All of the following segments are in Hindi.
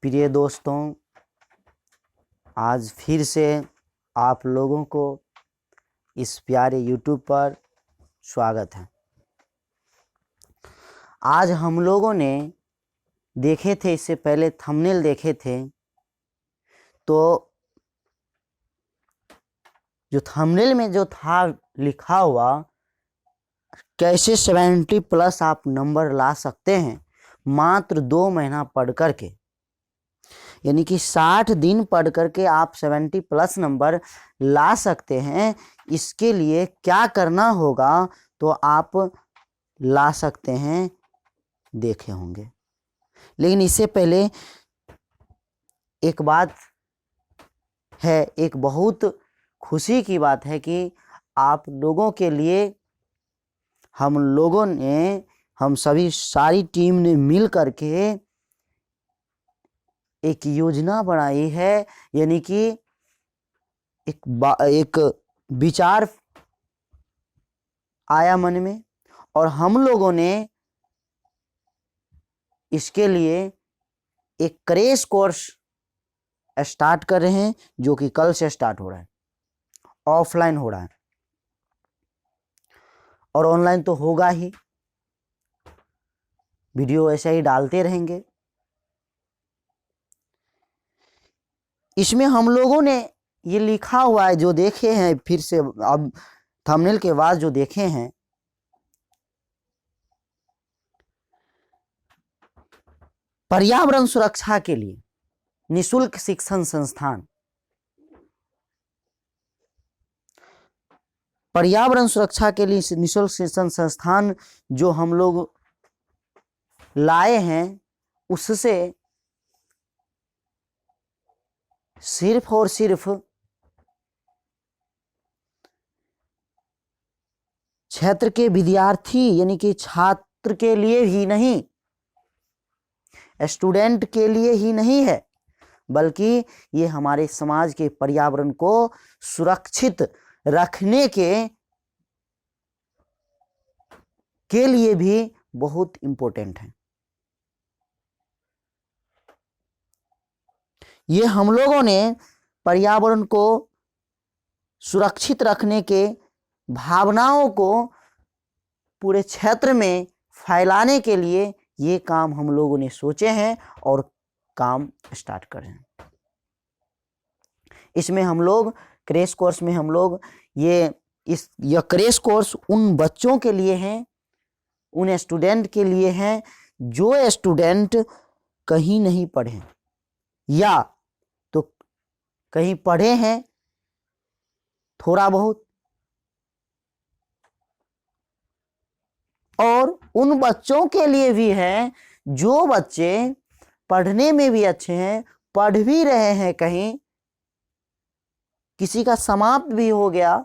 प्रिय दोस्तों, आज फिर से आप लोगों को इस प्यारे YouTube पर स्वागत है। आज हम लोगों ने देखे थे, इससे पहले थंबनेल देखे थे, तो जो थंबनेल में जो था लिखा हुआ कैसे 70+ आप नंबर ला सकते हैं मात्र 2 महीना पढ़ करके, यानी कि 60 दिन पढ़ करके आप 70+ नंबर ला सकते हैं। इसके लिए क्या करना होगा तो आप ला सकते हैं, देखे होंगे। लेकिन इससे पहले एक बात है, एक बहुत खुशी की बात है कि आप लोगों के लिए हम सभी सारी टीम ने मिल करके एक योजना बनाई है, यानी कि एक विचार आया मन में और हम लोगों ने इसके लिए एक क्रैश कोर्स स्टार्ट कर रहे हैं, जो कि कल से स्टार्ट हो रहा है। ऑफलाइन हो रहा है और ऑनलाइन तो होगा ही, वीडियो ऐसे ही डालते रहेंगे। इसमें हम लोगों ने ये लिखा हुआ है, जो देखे हैं, फिर से अब थंबनेल के बाद जो देखे हैं, पर्यावरण सुरक्षा के लिए निशुल्क शिक्षण संस्थान। पर्यावरण सुरक्षा के लिए निशुल्क शिक्षण संस्थान जो हम लोग लाए हैं, उससे सिर्फ और सिर्फ क्षेत्र के विद्यार्थी यानी कि छात्र के लिए ही नहीं, स्टूडेंट के लिए ही नहीं है, बल्कि ये हमारे समाज के पर्यावरण को सुरक्षित रखने के लिए भी बहुत इम्पोर्टेंट है। ये हम लोगों ने पर्यावरण को सुरक्षित रखने के भावनाओं को पूरे क्षेत्र में फैलाने के लिए ये काम हम लोगों ने सोचे हैं और काम स्टार्ट कर रहे हैं। इसमें हम लोग क्रैश कोर्स में हम लोग यह क्रैश कोर्स उन बच्चों के लिए हैं, उन स्टूडेंट के लिए हैं जो स्टूडेंट कहीं नहीं पढ़े या तो कहीं पढ़े हैं थोड़ा बहुत, और उन बच्चों के लिए भी है जो बच्चे पढ़ने में भी अच्छे हैं, पढ़ भी रहे हैं, कहीं किसी का समाप्त भी हो गया,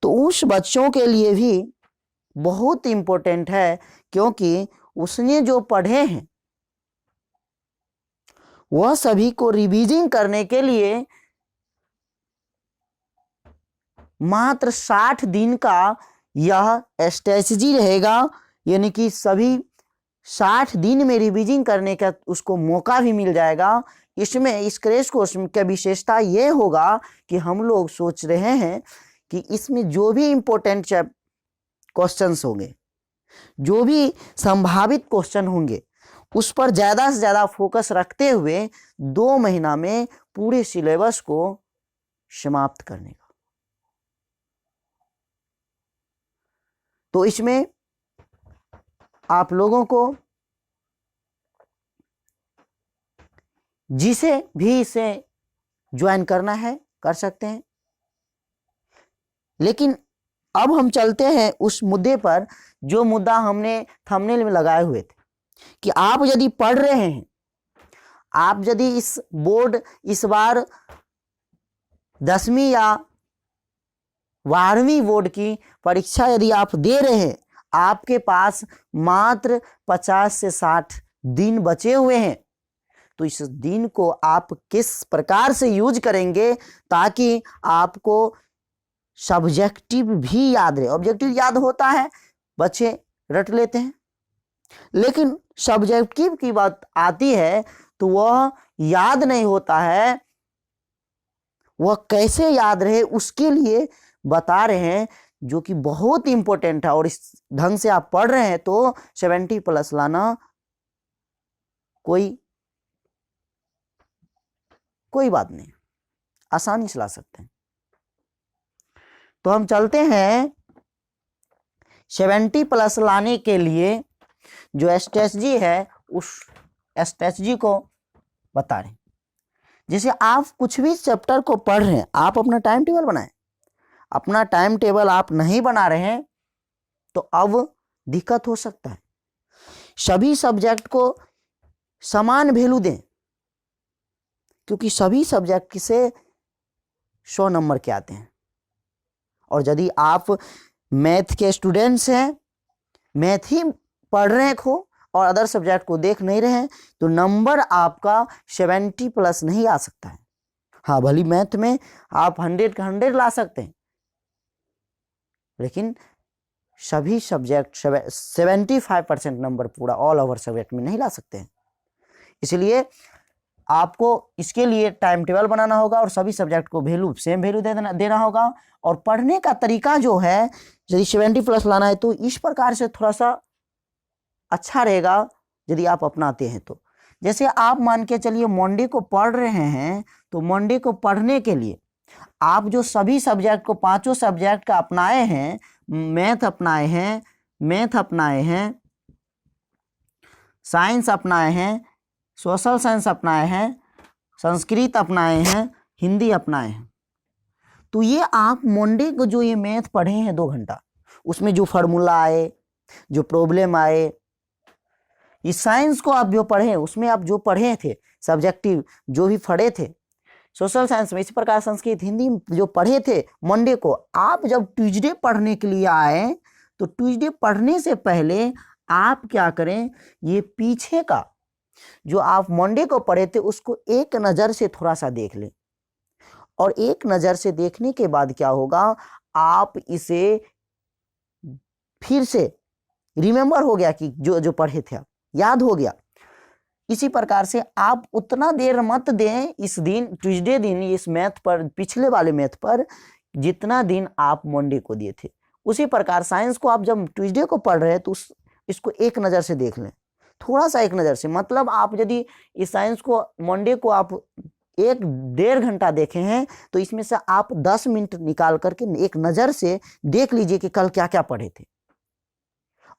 तो उस बच्चों के लिए भी बहुत इम्पोर्टेंट है, क्योंकि उसने जो पढ़े हैं वह सभी को रिवीजिंग करने के लिए मात्र 60 दिन का यह स्ट्रेटजी रहेगा, यानी कि सभी 60 दिन में रिवीजिंग करने का उसको मौका भी मिल जाएगा। इसमें इस क्रैश कोर्स का विशेषता ये होगा कि हम लोग सोच रहे हैं कि इसमें जो भी इम्पोर्टेंट क्वेश्चंस होंगे, जो भी संभावित क्वेश्चन होंगे, उस पर ज़्यादा से ज़्यादा फोकस रखते हुए 2 महीना में पूरे सिलेबस को समाप्त करने का। तो इसमें आप लोगों को जिसे भी इसे ज्वाइन करना है कर सकते हैं। लेकिन अब हम चलते हैं उस मुद्दे पर जो मुद्दा हमने थंबनेल में लगाए हुए थे, कि आप यदि पढ़ रहे हैं, आप यदि इस बार 10वीं या 12वीं बोर्ड की परीक्षा यदि आप दे रहे हैं, आपके पास मात्र 50 से 60 दिन बचे हुए हैं, तो इस दिन को आप किस प्रकार से यूज करेंगे ताकि आपको सब्जेक्टिव भी याद रहे। ऑब्जेक्टिव याद होता है, बच्चे रट लेते हैं, लेकिन सब्जेक्टिव की बात आती है तो वह याद नहीं होता है, वह कैसे याद रहे उसके लिए बता रहे हैं, जो कि बहुत इंपॉर्टेंट है। और इस ढंग से आप पढ़ रहे हैं तो 70+ लाना कोई बात नहीं, आसानी से ला सकते हैं। तो हम चलते हैं 70+ लाने के लिए जो स्ट्रेटजी है उस स्ट्रेटजी को बता रहे हैं। जैसे आप कुछ भी चैप्टर को पढ़ रहे हैं, आप अपना टाइम टेबल बनाएं। अपना टाइम टेबल आप नहीं बना रहे हैं तो अब दिक्कत हो सकता है। सभी सब्जेक्ट को समान वैल्यू दें, क्योंकि सभी सब्जेक्ट से 100 नंबर के आते हैं। और यदि आप मैथ के स्टूडेंट्स हैं, मैथ ही पढ़ रहे हो और अदर सब्जेक्ट को देख नहीं रहे हैं, तो नंबर आपका 70+ नहीं आ सकता है। हाँ, भली मैथ में आप 100 का 100 ला सकते हैं, लेकिन सभी सब्जेक्ट 75% नंबर पूरा ऑल ओवर सब्जेक्ट में नहीं ला सकते हैं। इसलिए आपको इसके लिए टाइम टेबल बनाना होगा और सभी सब्जेक्ट को सेम वैल्यू देना होगा। और पढ़ने का तरीका जो है, यदि 70+ लाना है तो इस प्रकार से थोड़ा सा अच्छा रहेगा यदि आप अपनाते हैं तो। जैसे आप मान के चलिए मंडे को पढ़ रहे हैं, तो मंडे को पढ़ने के लिए आप जो सभी सब्जेक्ट को, पांचों सब्जेक्ट का अपनाए हैं, मैथ अपनाए हैं, साइंस अपनाए हैं, सोशल साइंस अपनाए हैं, संस्कृत अपनाए हैं, हिंदी अपनाए हैं, तो ये आप मंडे को जो ये मैथ पढ़े हैं 2 घंटा, उसमें जो फार्मूला आए, जो प्रॉब्लम आए, इस साइंस को आप जो पढ़े, उसमें आप जो पढ़े थे सब्जेक्टिव जो भी पढ़े थे, सोशल साइंस में इसी प्रकार संस्कृत हिंदी जो पढ़े थे मंडे को, आप जब ट्यूसडे पढ़ने के लिए आए तो ट्यूसडे पढ़ने से पहले आप क्या करें, ये पीछे का जो आप मंडे को पढ़े थे उसको एक नज़र से थोड़ा सा देख लें। और एक नज़र से देखने के बाद क्या होगा, आप इसे फिर से रिमेंबर हो गया कि जो जो पढ़े थे, आप याद हो गया। इसी प्रकार से आप उतना देर मत दें इस दिन, ट्यूसडे दिन, इस मैथ पर, पिछले वाले मैथ पर, जितना दिन आप मंडे को दिए थे। उसी प्रकार साइंस को आप जब ट्यूसडे को पढ़ रहे हैं तो इसको एक नज़र से देख लें, थोड़ा सा एक नज़र से। मतलब आप यदि इस साइंस को मंडे को आप 1-1.5 घंटा देखे हैं तो इसमें से आप 10 मिनट निकाल करके एक नज़र से देख लीजिए कि कल क्या क्या पढ़े थे।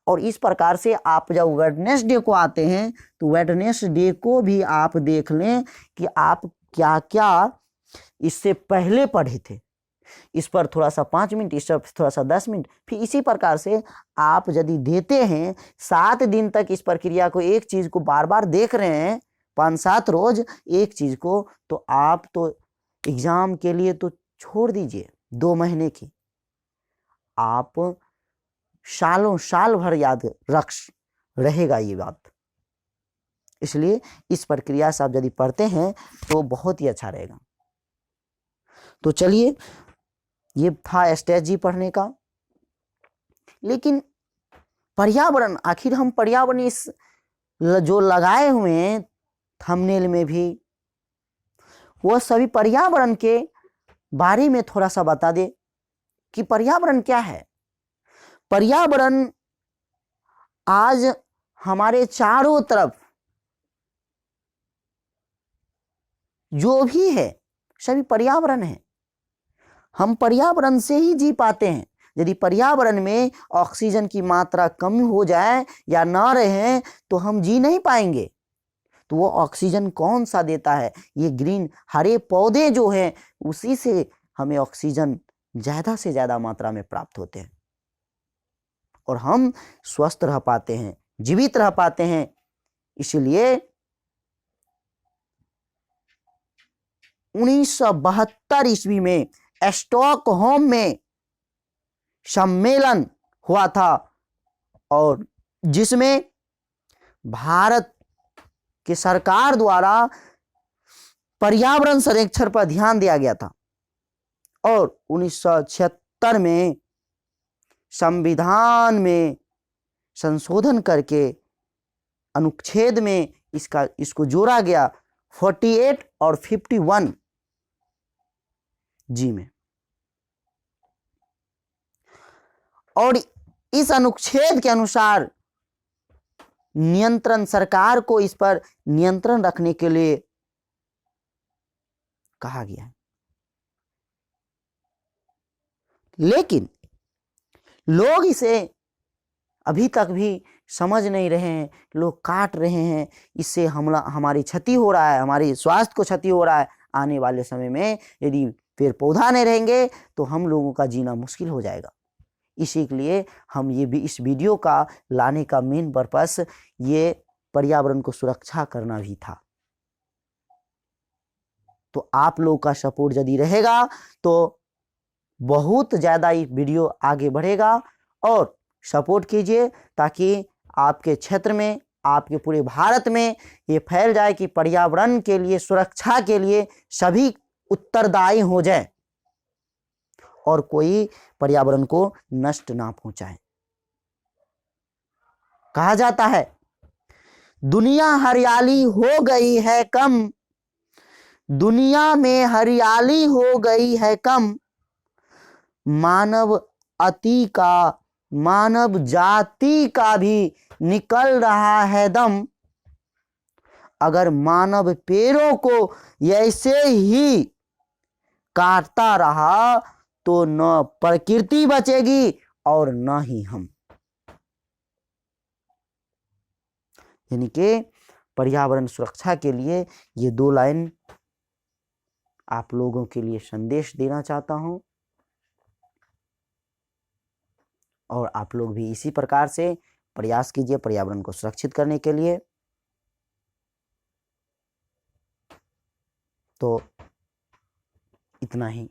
और इस प्रकार से आप जब वेडनेसडे को आते हैं तो वेडनेसडे को भी आप देख लें कि आप क्या क्या इससे पहले पढ़े थे। इस पर थोड़ा सा 5 मिनट, इस पर थोड़ा सा 10 मिनट। फिर इसी प्रकार से आप यदि देते हैं 7 दिन तक इस प्रक्रिया को, एक चीज़ को बार बार देख रहे हैं 5-7 रोज एक चीज़ को, तो आप तो एग्ज़ाम के लिए तो छोड़ दीजिए 2 महीने की, आप साल भर याद रहेगा ये बात। इसलिए इस प्रक्रिया से आप यदि पढ़ते हैं तो बहुत ही अच्छा रहेगा। तो चलिए, ये था स्ट्रेटजी पढ़ने का। लेकिन पर्यावरण, आखिर हम पर्यावरण इस जो लगाए हुए हैं थंबनेल में भी, वो सभी पर्यावरण के बारे में थोड़ा सा बता दे कि पर्यावरण क्या है। पर्यावरण आज हमारे चारों तरफ जो भी है सभी पर्यावरण है। हम पर्यावरण से ही जी पाते हैं। यदि पर्यावरण में ऑक्सीजन की मात्रा कम हो जाए या ना रहे तो हम जी नहीं पाएंगे। तो वो ऑक्सीजन कौन सा देता है? ये ग्रीन हरे पौधे जो हैं, उसी से हमें ऑक्सीजन ज़्यादा से ज़्यादा मात्रा में प्राप्त होते हैं और हम स्वस्थ रह पाते हैं, जीवित रह पाते हैं। इसलिए 1972 ईस्वी में स्टॉकहोम में सम्मेलन हुआ था और जिसमें भारत की सरकार द्वारा पर्यावरण संरक्षण पर ध्यान दिया गया था। और 1976 में संविधान में संशोधन करके अनुच्छेद में इसको जोड़ा गया 48 और 51 जी में, और इस अनुच्छेद के अनुसार नियंत्रण, सरकार को इस पर नियंत्रण रखने के लिए कहा गया है। लेकिन लोग इसे अभी तक भी समझ नहीं रहे हैं, लोग काट रहे हैं, इससे हमारी क्षति हो रहा है, हमारी स्वास्थ्य को क्षति हो रहा है। आने वाले समय में यदि पेड़ पौधा नहीं रहेंगे तो हम लोगों का जीना मुश्किल हो जाएगा। इसी के लिए हम ये भी इस वीडियो का लाने का मेन पर्पस ये पर्यावरण को सुरक्षा करना भी था। तो आप लोग का सपोर्ट यदि रहेगा तो बहुत ज़्यादा ये वीडियो आगे बढ़ेगा, और सपोर्ट कीजिए ताकि आपके क्षेत्र में, आपके पूरे भारत में ये फैल जाए कि पर्यावरण के लिए, सुरक्षा के लिए सभी उत्तरदायी हो जाए और कोई पर्यावरण को नष्ट ना पहुंचाए। कहा जाता है दुनिया हरियाली हो गई है कम, दुनिया में हरियाली हो गई है कम, मानव जाति का भी निकल रहा है दम। अगर मानव पेड़ों को ऐसे ही काटता रहा तो न प्रकृति बचेगी और न ही हम। यानी कि पर्यावरण सुरक्षा के लिए ये 2 लाइन आप लोगों के लिए संदेश देना चाहता हूं, और आप लोग भी इसी प्रकार से प्रयास कीजिए पर्यावरण को सुरक्षित करने के लिए। तो इतना ही।